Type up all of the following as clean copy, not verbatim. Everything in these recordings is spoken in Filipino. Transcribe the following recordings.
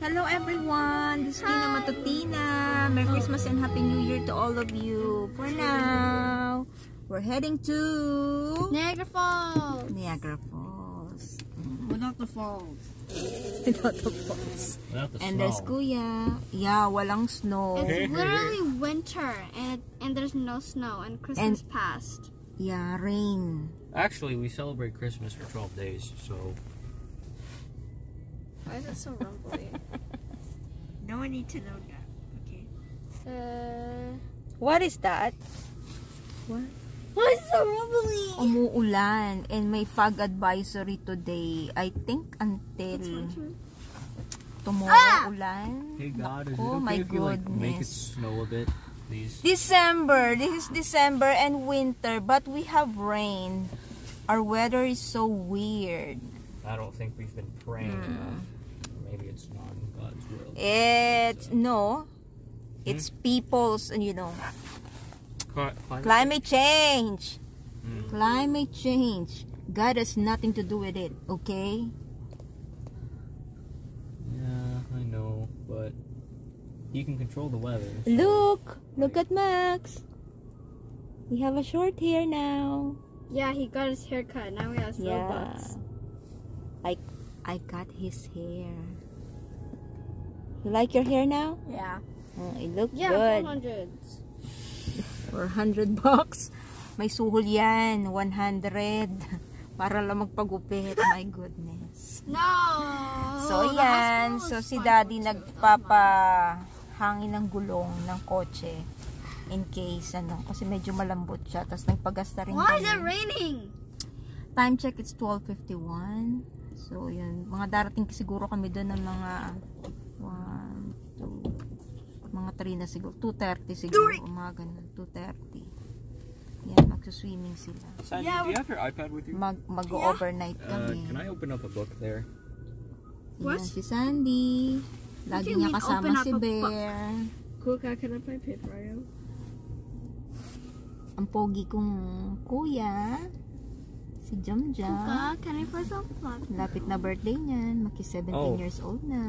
Hello everyone, this is Tina Matutina. Merry Christmas and Happy New Year to all of you. For now, we're heading to Niagara Falls. Niagara Falls. Without the falls. Without the falls. Without the And snow. there's Kuya. Yeah, walang snow. It's literally winter and there's no snow and Christmas passed. Yeah, rain. Actually, we celebrate Christmas for 12 days, so... Why is it so rumbly? No one need to know that. Okay. What is that? What? Why is it so rumbly? Umuulan and may fog advisory today. I think until tomorrow ulan. Hey God, is Oh it my okay if you like make it goodness. snow a bit, please? December. This is December and winter, but we have rain. Our weather is so weird. I don't think we've been praying enough. Maybe it's not in God's will. It's people's, Climate climate change. Mm. Climate change. God has nothing to do with it, okay? Yeah, I know, but He can control the weather. So. Look at Max. We have a short hair now. Yeah, he got his hair cut. Now he has Robux. I cut his hair. You like your hair now? Yeah. Oh, it looks Yeah, good. 400s. For $100. May suhol yan. 100. Para lang magpagupit. My goodness. No! So, the yan. hospital So, is si fine Daddy for two. nagpapahangin ng gulong ng kotse. In case, kasi medyo malambot siya. Tapos nagpagasta rin Why is kami. it raining? Time check, it's 12:51. So, yun. Mga darating siguro kami doon ng mga 3 na siguro. 2:30 siguro. Mga ganun. 2:30. Yan, magsuswimming sila. Sandy, Yeah, do you have your iPad with you? Mag-overnight kami. Can I open up a book there? Yan, What? si Sandy. Lagi you niya mean kasama open up si a book? Bear. Kuka, can I play Paper Mario? Ang pogi kong kuya. Si Jamjam. Kuka, can I play some fun? Lapit na birthday niyan. Maki 17 Oh. years old na.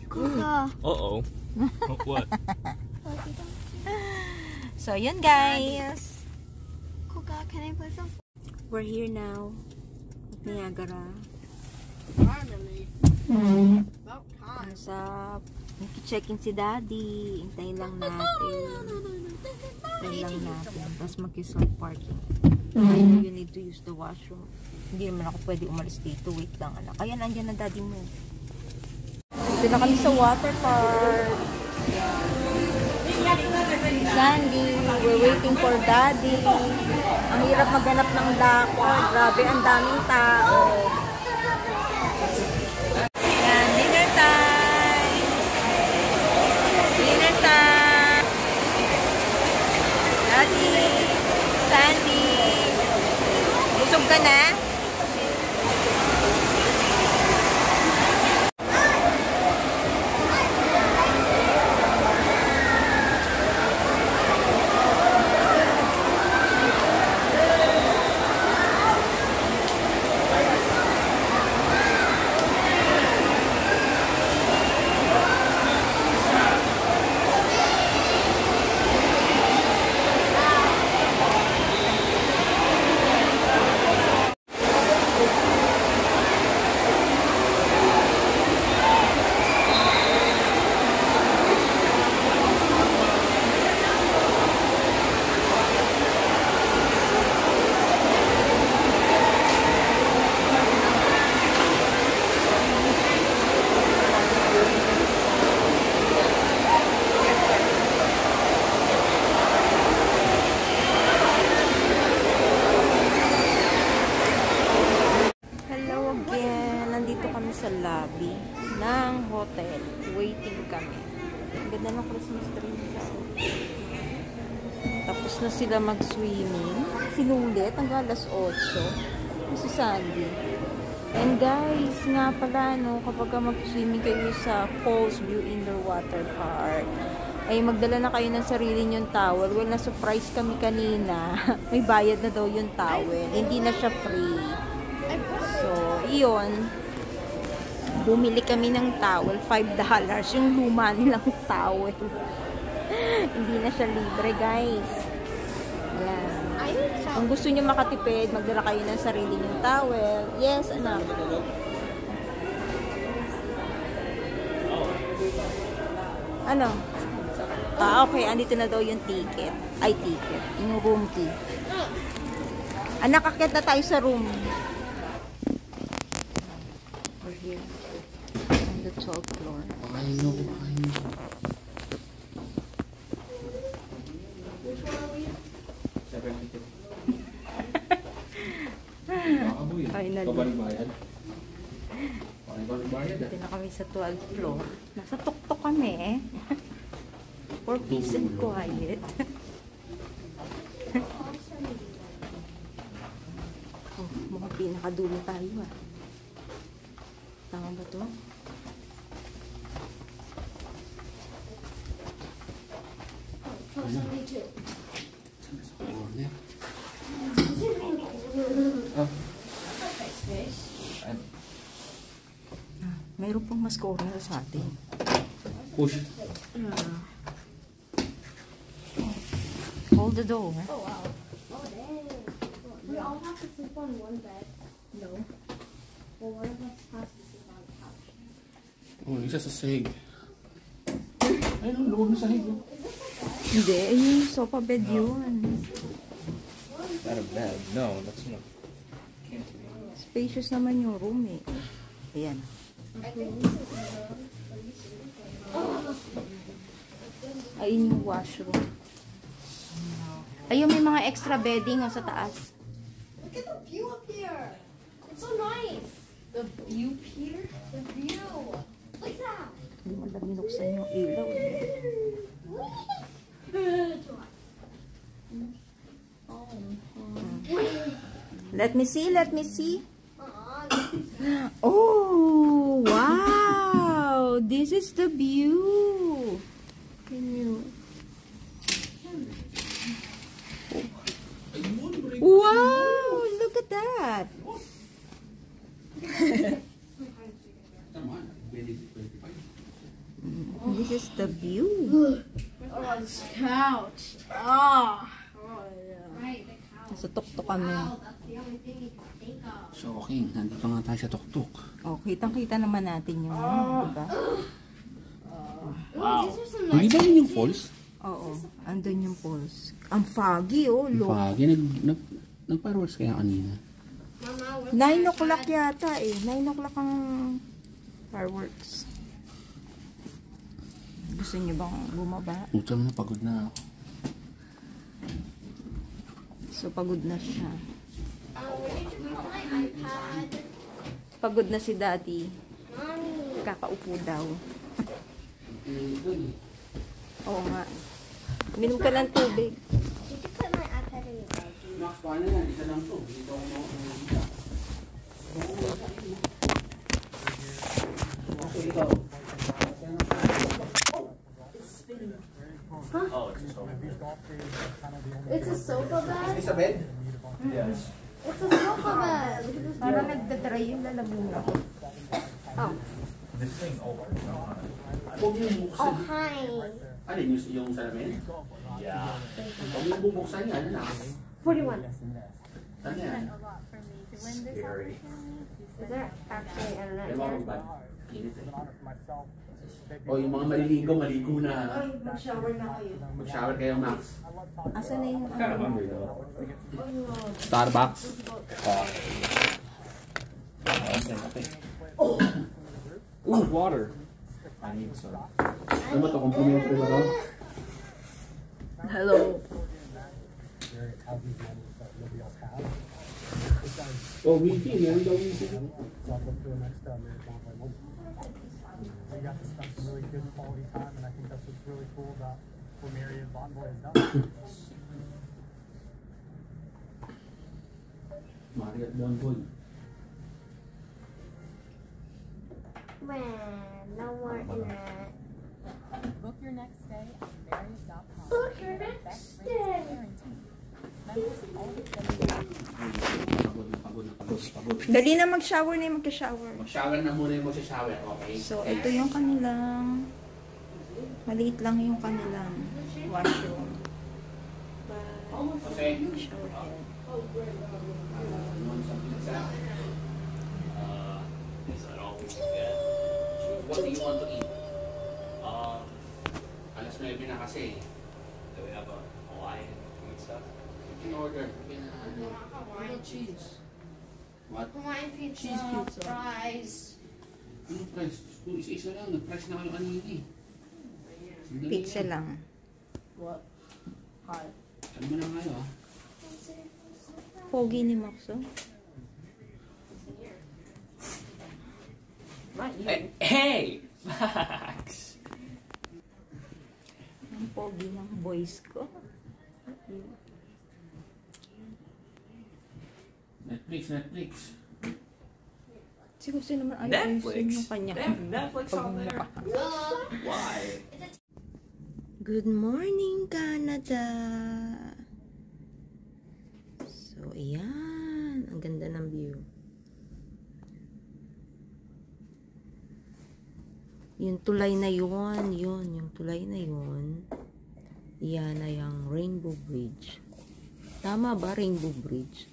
Kuka. Uh-oh. What? So, yun guys. Kuka, can I play some fun? We're here now. At Niagara. Finally. About time. Sa check-in si Daddy. Hintayin lang natin. Hintayin lang natin. Tapos mag-self parking. You need to use the washroom. Hindi naman ako pwede umalis dito. Wait lang, anak. Kaya nandiyan na Daddy mo. Dito na kami sa water park. Sandy, we're waiting for Daddy. Ang hirap maghanap ng dako. Grabe, ang daming tao. Yan, dinner time. Dinner time. Daddy, Sandy. Busog ka na? Sa lobby ng hotel. Waiting kami. Ang ganda ng Christmas tree nila. Tapos na sila mag-swimming. Sinulit hanggang alas 8. Si Sandy. And guys, nga pala, kapag mag-swimming kayo sa Falls View Indoor Water Park, ay magdala na kayo ng sarili nyong towel. Well, na-surprise kami kanina. May bayad na daw yung towel. Hindi na siya free. So, iyon. Bumili kami ng towel, $5. Yung luma nilang towel. Hindi na siya libre, guys. Yan. Kung gusto niyo makatipid, magdala kayo ng sarili niyong towel. Yes, anak. Ano? Okay. Andito na daw yung ticket. Ay, ticket. Yung room key. Anak, akit na tayo sa room. We're here. On the 12th floor. I know. Finally. Kabaligbayad. Dito na kami sa 12th floor. Nasa tuktok kami eh. For peace and quiet. Oh, mukhang pinakadulo tayo ah. Tama ba to? Mayroon pong mas corner sa atin. Push. Hold the door. Oh, wow. Oh, dang. We all have to sleep on one bed. No. Well, one of us has to sleep on the couch. Oh, isa sa sahig. Ayun, luwag na sahig. Hindi, yung sofa bed yun. Not a bed. No, that's not. Can't be. Spacious naman yung room eh. Ayan. Ayun yung washroom. Ayun, may mga extra bedding sa taas. Look at the view up here. It's so nice. The view here? The view. Look at that. Hindi mo lang binuksan yung ilaw. Let me see, let me see. Oh, wow! This is the view. Can you? Wow! Look at that. This is the view. Oh, this couch. Oh. Right, the couch. Nasa tuktok kami. Wow, that's the only thing you can think of. Shocking. Nandito nga tayo sa tuktok. Oh, kitang-kita naman natin yung, diba? Wow. These are some Hindi nice. ba yun yung falls? Oo, andun yung pulse. Ang foggy, oh, look. Pagi, nagpa-rolls kaya kanina. Mama, 9 o'clock yata eh. 9 o'clock ang fireworks. Gusto niyo bang bumaba? Utang na, pagod na ako. So, pagod na siya. where did you put my iPad? Pagod na si Daddy. Mommy. Kakaupo daw. Oo nga. Minom ka ng tubig. Did you put my iPad in your bag? Max, paano yan? Isa lang to. Dito ako makakita. Okay, ikaw. Oh, it's so. It's a sofa bed? Isa bed? Yes. It's a sofa bed. Look at this. Parang nagdadry yung lalabuna ko. Oh. This thing over. Huwag yung buksan. Oh, hi. Ano yung salamin? Yeah. Huwag yung bubuksan yan. Ano na? 41. Ano yan? Scary. Is there actually internet Ewan ko here? ba? Init eh. O yung mga maliligo, maligo na. Mag-shower na kayo. Mag-shower kayo, Max. Asan na yung... Kind of hungry though. Starbucks. Okay. Ooh, water. I need some. Ano ba ito? Complimentary ba ito? Hello. Oh, wifi. Meron daw wifi. We got to spend some really good quality time, and I think that's what's really cool about what Marriott Bonvoy has done. Marriott Bonvoy. Man, no more internet. Book your next stay at Marriott.com. Book your next Best rates day. guaranteed. Members always get Pagod na pagod. Dali na mag-shower na yung magka-shower. Mag-shower na muna yung mag-shower, okay? So, ito yung kanilang, maliit lang yung kanilang washroom. Okay. Shower head. Is that all we can get? What do you want to eat? Alas 9 na kasi. Do we have a Hawaiian food stuff? In order. Hawaiian cheese. What? Hawaiian pizza. Cheese pizza. Fries. Ano price? Isa-isa lang. Nag-price na kayo kanina eh. Sandali Pizza lang. lang. What? Hi. Ano mo na kayo ah? Pogi ni Maxo. Not you. Hey! Max! Ang pogi ng boys ko. Netflix. Siguro sino naman ayaw Netflix? ayusin yung kanya. They have Netflix on there? Why? Good morning, Canada! So, ayan. Ang ganda ng view. Yung tulay na yun, yung tulay na yun, yan ay ang Rainbow Bridge. Tama ba, Rainbow Bridge?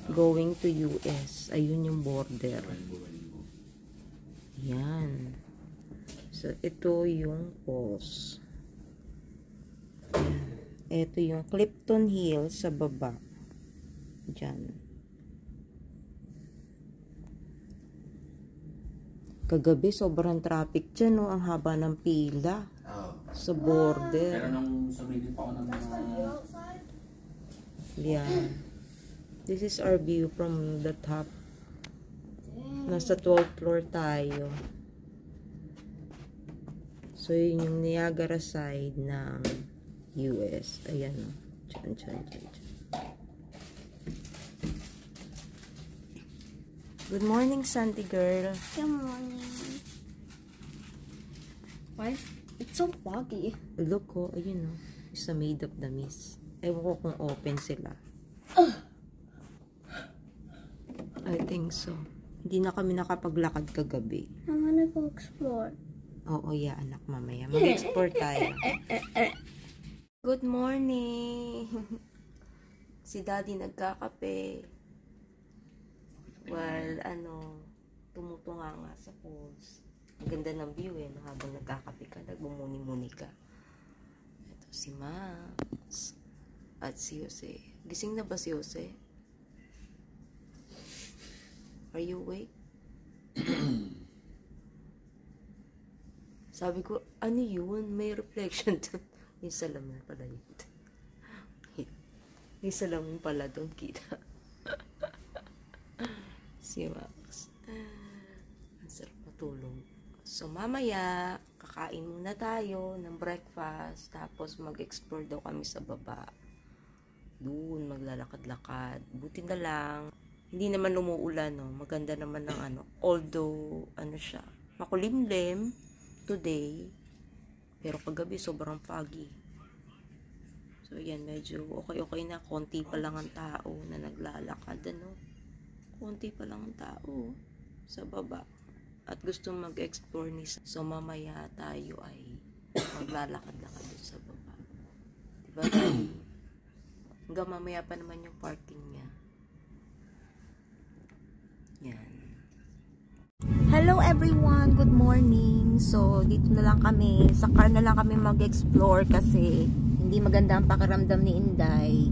Going to US. Ayun yung border. Yan. So, ito yung falls. Ito yung Clifton Hills sa baba. Diyan. Kagabi, sobrang traffic dyan, no? Ang haba ng pila. Sa border. Pero nung sumilip ako ng mga... Yeah. This is our view from the top. Nasa 12th floor tayo. So, yun yung Niagara side ng US. Ayan, no? Diyan. Good morning, Sandy girl. Good morning. Why? It's so foggy. Look ko, ayun, no? It's made of the mist. Ewan ko kung open sila. I think so. Hindi na kami nakapaglakad kagabi. I wanna go explore. Oo, yeah, anak, mamaya. Mag-explore tayo. Good morning! Si Daddy nagkakape. While, tumutunga nga sa falls. Ang ganda ng view, eh, no? Habang nagkakape ka, nagbumuni-muni ka. Ito si Max. At si Jose. Gising na ba si Jose? Are you awake? Sabi ko, ano yun? May reflection doon. Yung salamin pala yun. Yung salamin pala doon, kita. Si Max. Ang sarap matulog. So, mamaya, kakain muna tayo ng breakfast. Tapos, mag-explore daw kami sa baba. Doon, maglalakad-lakad. Buti na lang. Hindi naman lumuulan, no? Maganda naman ng although, siya, makulimlim today. Pero kagabi, sobrang foggy. So, yan, medyo okay na. Konti pa lang ang tao na naglalakad, Konti pa lang ang tao sa baba. At gusto mag-explore ni so mamaya tayo ay maglalakad-lakad sa baba. Diba tayo? Hanggang mamaya pa naman yung parking niya. Yan. Hello everyone! Good morning! So, dito na lang kami. Sa car na lang kami mag-explore kasi hindi maganda ang pakiramdam ni Inday.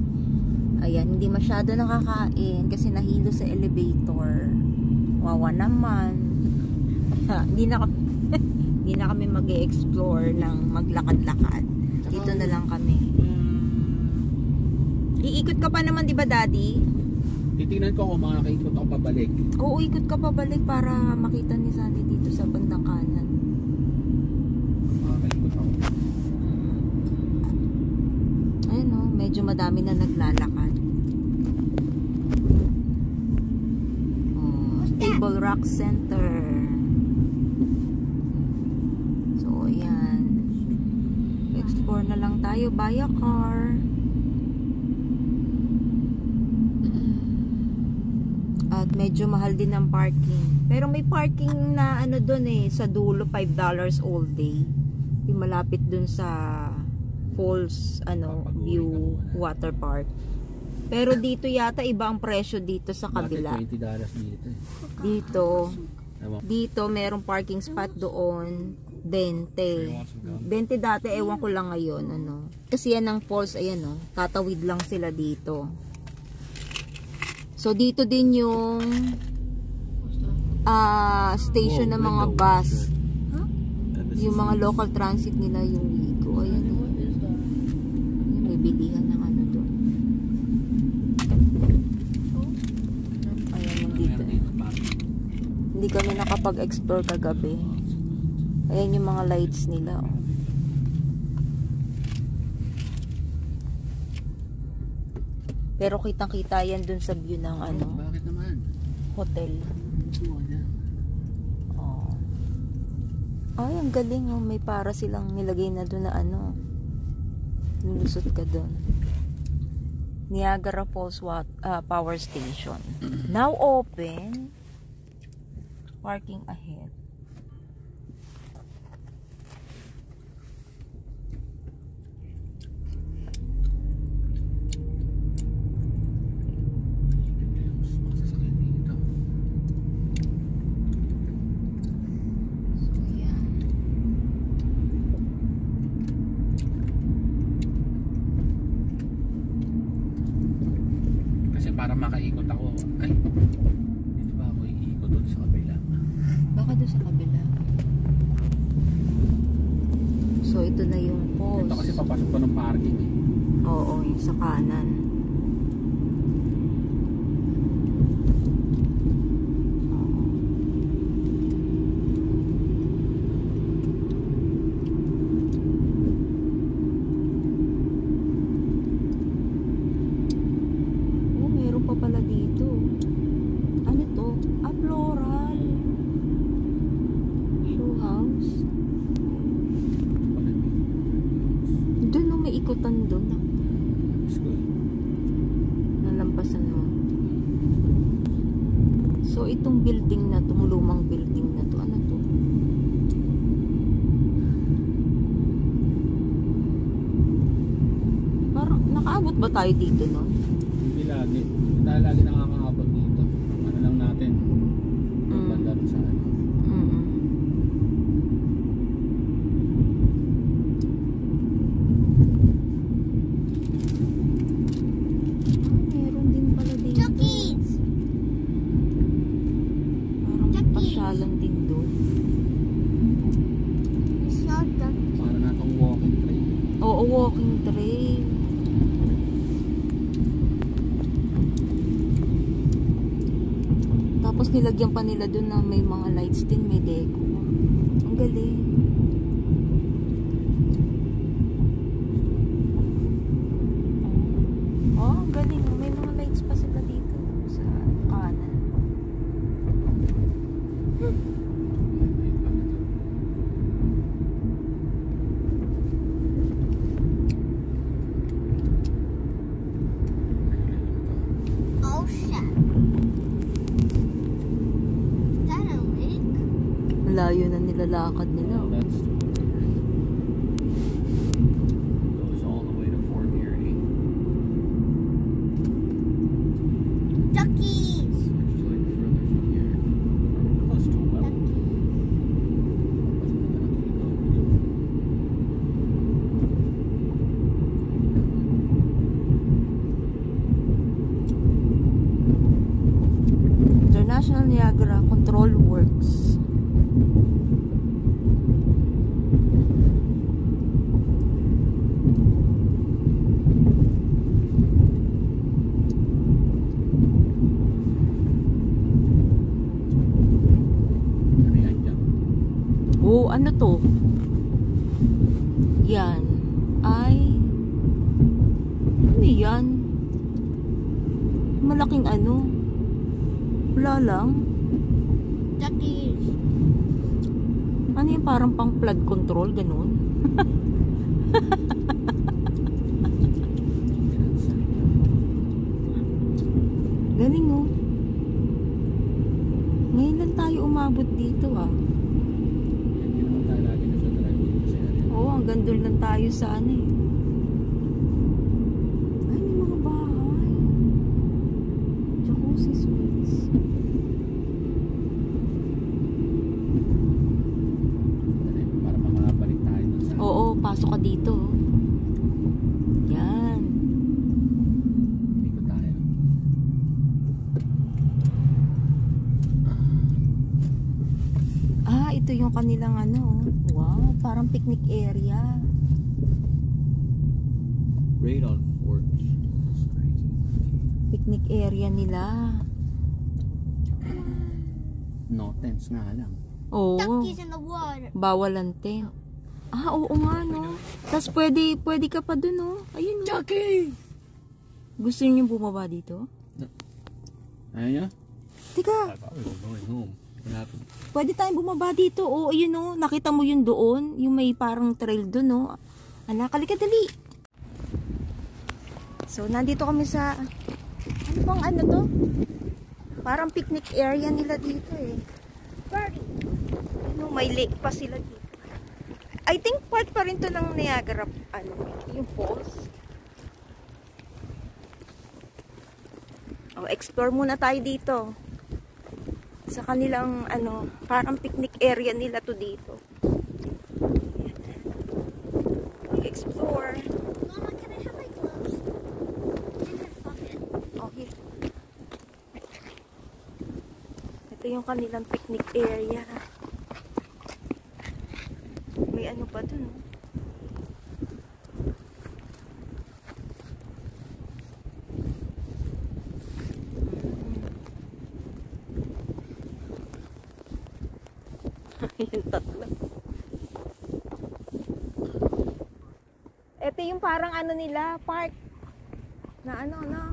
Ayan, hindi masyado nakakain kasi nahilo sa elevator. Wawa naman. Hindi na kami mag-e-explore ng maglakad-lakad. Dito na lang kami. Iikot ka pa naman, di ba, Daddy? Titingnan ko kung makakaikot ako pabalik. Oo, ikot ka pabalik para makita ni Sandy dito sa bandang kanan. Makakaikot ako. Ayun, no? Medyo madami na naglalakad. Table Rock Center. So, ayan. Explore na lang tayo. Buy a car. Medyo mahal din ang parking. Pero may parking na ano doon eh, sa dulo, $5 all day. Yung malapit doon sa Falls View Water Park. Pero dito yata iba ang presyo dito sa kabila. $20 dito. Dito merong parking spot doon 20 dati, ewan ko lang ngayon kasi yan ang falls, ayan tatawid lang sila dito. So dito din yung station ng mga bus, yung mga local transit nila, yung Wigo. Ayan may bilihan ng doon. Ayan yung dito. Hindi kami nakapag-explore kagabi. Ayan yung mga lights nila. Pero kitang-kita yan dun sa view ng Bakit naman? Hotel. Ay, ang galing may para silang nilagay na dun na lulusot ka dun. Niagara Falls Power Station. Now open. Parking ahead. Para makaikot ako. Ay, dito ba ako iikot doon sa kabila? Baka doon sa kabila. So, ito na yung falls. Ito kasi papasok pa ng parking eh. Oo, yung sa kanan. Ikutan doon. Nalampasan mo. So, itong building na, itong lumang building na to, ano to? Parang, nakaabot ba tayo dito, no? Hindi lagi. Hindi tayo lagi nakakaabot dito. Ano lang natin. Banda rin sa pasyalan din doon. Para na itong walking trail. Oo, walking trail. Tapos nilagyan pa nila doon na may mga lights din, may deco. Ang galing. Oh, ang galing. May mga lights pa sila dito sa kanan. Oh shit. Is that a lake? Layo na nilalakad nila. Goes all the way to Fort Erie. Duckies! Which is like further from here. Close to well. International Niagara Control Works. Ano yan dyan? Oh, ano to? Yan. Ay. Ano yan? Malaking ano? Wala lang. Duckies. Ano yung parang pang flood control, ganun? Galing oh. hanggang doon lang tayo sa ano eh. Ay, may mga bahay. Jacuzzi suites. Para makabalik tayo dun sa... Oo, pasok ka dito. Yan. Ikot tayo. Ah, ito yung kanilang ano. Wow, parang picnic area. Radon Forge. That's crazy. Picnic area nila. No tents nga lang. Oo. Duckies in the water. Bawal ang tent. Ah, oo nga, no. Tapos pwede ka pa dun, no. Ayun, no. Chucky! Gusto niyo bumaba dito? Ayaw niya? Teka, I thought we were going home. What happened? pwede tayong bumaba dito. Oo, ayun, no. Nakita mo yun doon. Yung may parang trail doon, no. Anak, halika dali. So, nandito kami sa... Ano bang ano to? Parang picnic area nila dito, eh. Ano, may lake pa sila dito. I think part pa rin to ng Niagara, ano, yung falls. Oh, explore muna tayo dito. Sa kanilang, ano, parang picnic area nila to dito. Explore. Mama, can I have my gloves? In your pocket. Oh, here. Ito yung kanilang picnic area. May ano pa dun, oh. Yung tatlo. Ito yung parang ano nila, park. Na ano, no?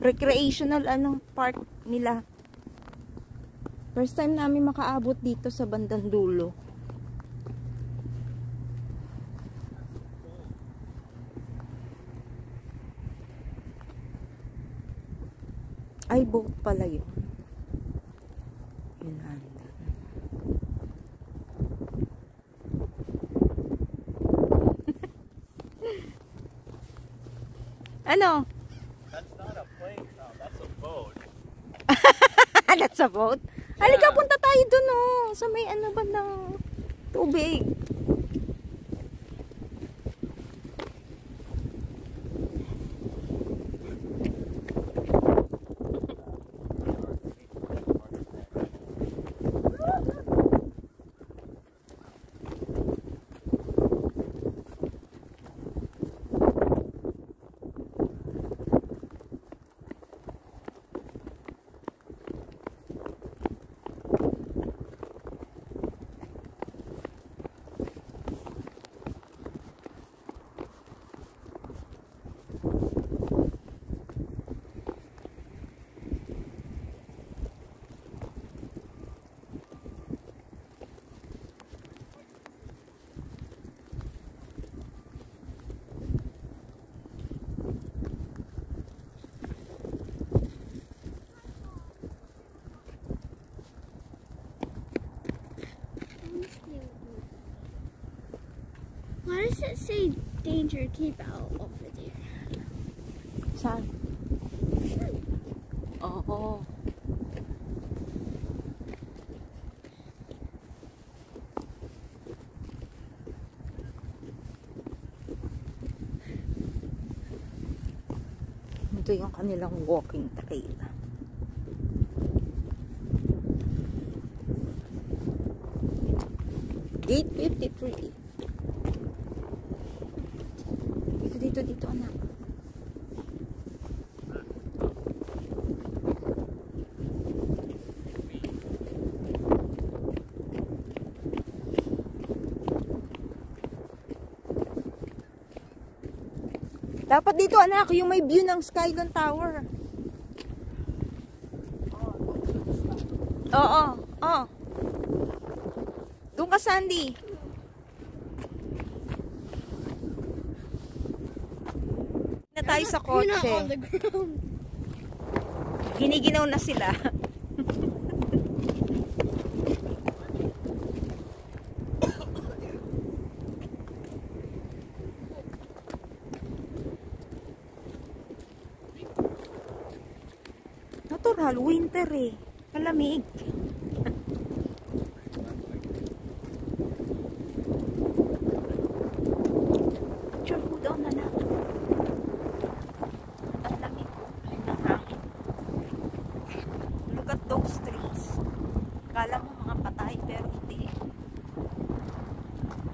Recreational ano, park nila. First time namin makaabot dito sa bandang dulo. Ay, boat pala yun. Yun anda. Ano? That's not a plane, no, that's a boat. That's a boat? Halika, punta tayo dun, oh. Sa may ano ba ng tubig. Why does it say danger, keep out over there? Saan? Oo. Ito yung kanilang walking trail. Gate 53. Dito, anak. Dapat dito, anak, yung may view ng Skyline Tower. Oo, oo. Doon ka, Sandy. Na tayo sa You're not kotse. on the ground. Giniginaw na sila. Natural, winter eh. Malamig. Picture ko daw na lang. Ang lamig ko. Ang hangin. Look at those trees. Kala mo mga patay pero hindi.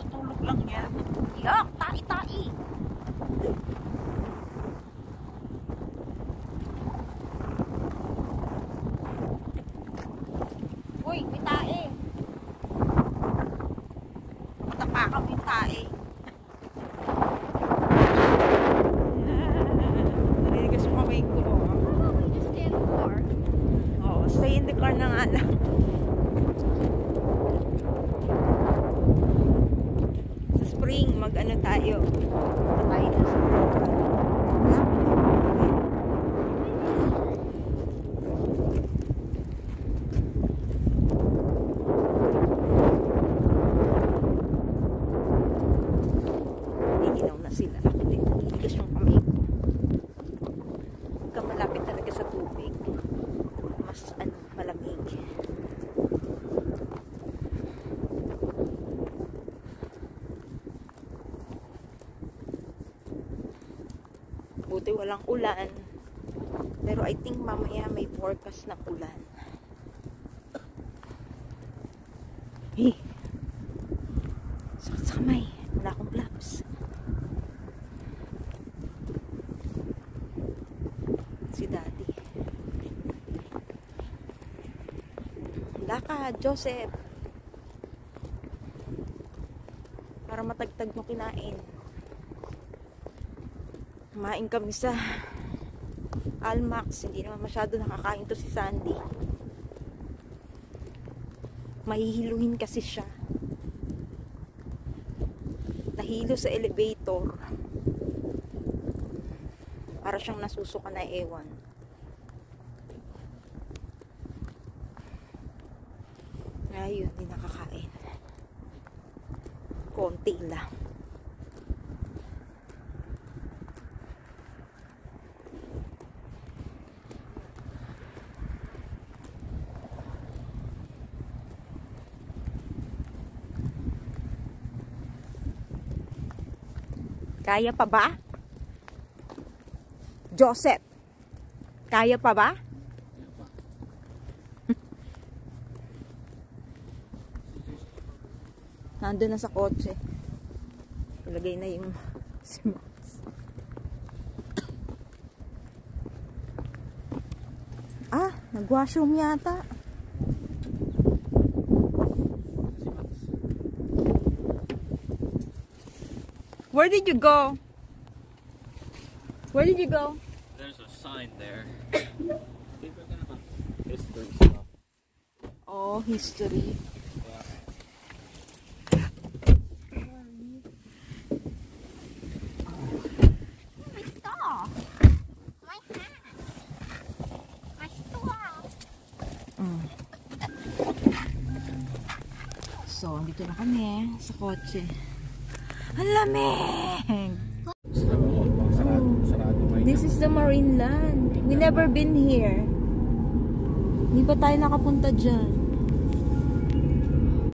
Tutulog lang yan. Yak! Tai-tai! Uy, may tae. Matapakang yung tae. Narigas mo kamay ko. We just stay in the car. Oh, stay in the car na nga lang. Sa spring, mag-ano tayo. Tayo na sa Naginaw na sila. Niligas yung kamay ko. Huwag ka malapit talaga sa tubig. Mas malamig. Buti walang ulan. Pero I think mamaya may forecast na ulan. Eh! Sakit sa kamay. Wala akong gloves. Si Daddy. Lakad, Joseph. Para matagtag mo kinain. Kumain kami sa Almax. Hindi naman masyado nakakain to si Sandy. Mahihiluhin kasi siya. Nahilo sa elevator. Para siyang nasusuka na ewan. Ayun, hindi nakakain. Konti lang. Kaya pa ba? Joseph, kaya pa ba? Nandun na sa kotse. Ilagay na yung si Max. Ah, nag-washroom yata. Where did you go? Where did you go? There's a sign there. History stuff. Oh, history. My stuff. My hat. My stuff. So, dito na kami sa kotse. Ang lamig! This is the Marineland. We never been here. Hindi pa tayo nakapunta dyan.